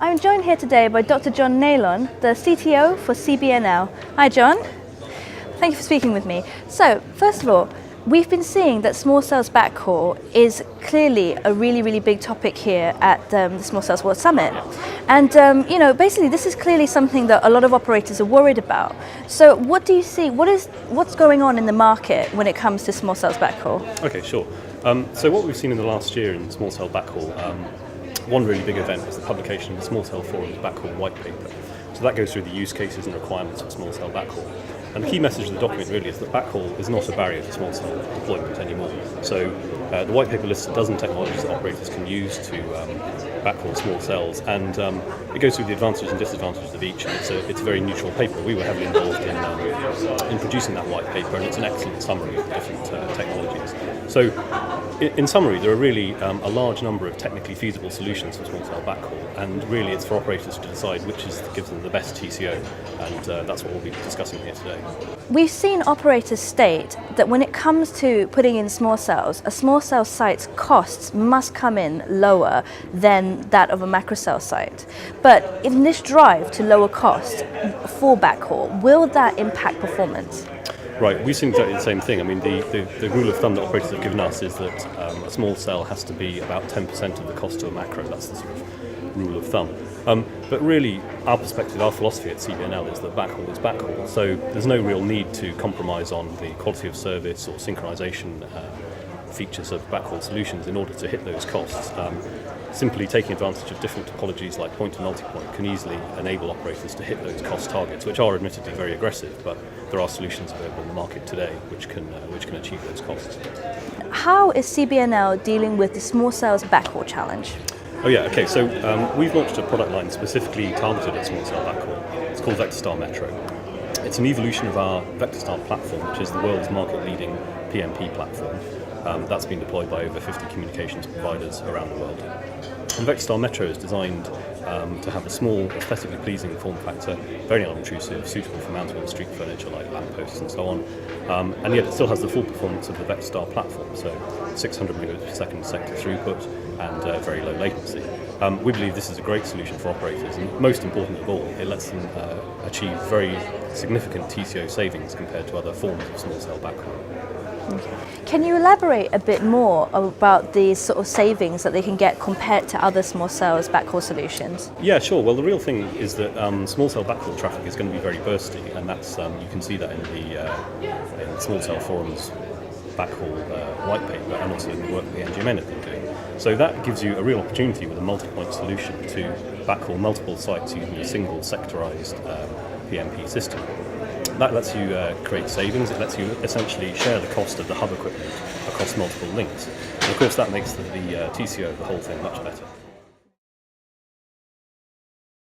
I'm joined here today by Dr. John Naylon, the CTO for CBNL. Hi John, thank you for speaking with me. So, first of all, we've been seeing that small cells backhaul is clearly a really big topic here at the Small Cells World Summit. And basically this is clearly something that a lot of operators are worried about. So what do you see, what's going on in the market when it comes to small cells backhaul? Okay, sure. So what we've seen in the last year in small cell backhaul, one really big event was the publication of the Small Cell Forum's Backhaul white paper. So that goes through the use cases and requirements for small cell backhaul. And the key message of the document really is that backhaul is not a barrier to small cell deployment anymore. So the white paper lists a dozen technologies that operators can use to backhaul small cells, and it goes through the advantages and disadvantages of each. And it's a very neutral paper. We were heavily involved in producing that white paper, and it's an excellent summary of the different technologies. So in summary, there are really a large number of technically feasible solutions for small cell backhaul, and really it's for operators to decide which gives them the best TCO, and that's what we'll be discussing here today. We've seen operators state that when it comes to putting in small cells, a small cell site's costs must come in lower than that of a macro cell site. But in this drive to lower cost for backhaul, will that impact performance? Right, we've seen exactly the same thing. I mean, the rule of thumb that operators have given us is that a small cell has to be about 10% of the cost to a macro. That's the sort of rule of thumb. But really, our perspective, our philosophy at CBNL is that backhaul is backhaul. So there's no real need to compromise on the quality of service or synchronization features of backhaul solutions in order to hit those costs. Simply taking advantage of different topologies like point and multipoint can easily enable operators to hit those cost targets, which are admittedly very aggressive, but there are solutions available in the market today which can achieve those costs. How is CBNL dealing with the small cells backhaul challenge? Oh yeah, okay, so we've launched a product line specifically targeted at small cell backhaul. It's called VectorStar Metro. It's an evolution of our VectorStar platform, which is the world's market-leading PMP platform. That's been deployed by over 50 communications providers around the world. And VectorStar Metro is designed to have a small, aesthetically pleasing form factor, very non-intrusive, suitable for mounting on street furniture like lampposts and so on, and yet it still has the full performance of the VectorStar platform, so 600 megabits per second sector throughput and very low latency. We believe this is a great solution for operators, and most important of all, it lets them achieve very significant TCO savings compared to other forms of small cell backhaul. Can you elaborate a bit more about the sort of savings that they can get compared to other small cells backhaul solutions? Yeah, sure. Well, the real thing is that small cell backhaul traffic is going to be very bursty, and that's you can see that in the Small Cell Forum's backhaul white paper, and also in the work the NGMN have been doing. So that gives you a real opportunity with a multi-point solution to backhaul multiple sites using a single sectorized PMP system. That lets you create savings. It lets you essentially share the cost of the hub equipment across multiple links. And of course that makes the TCO of the whole thing much better.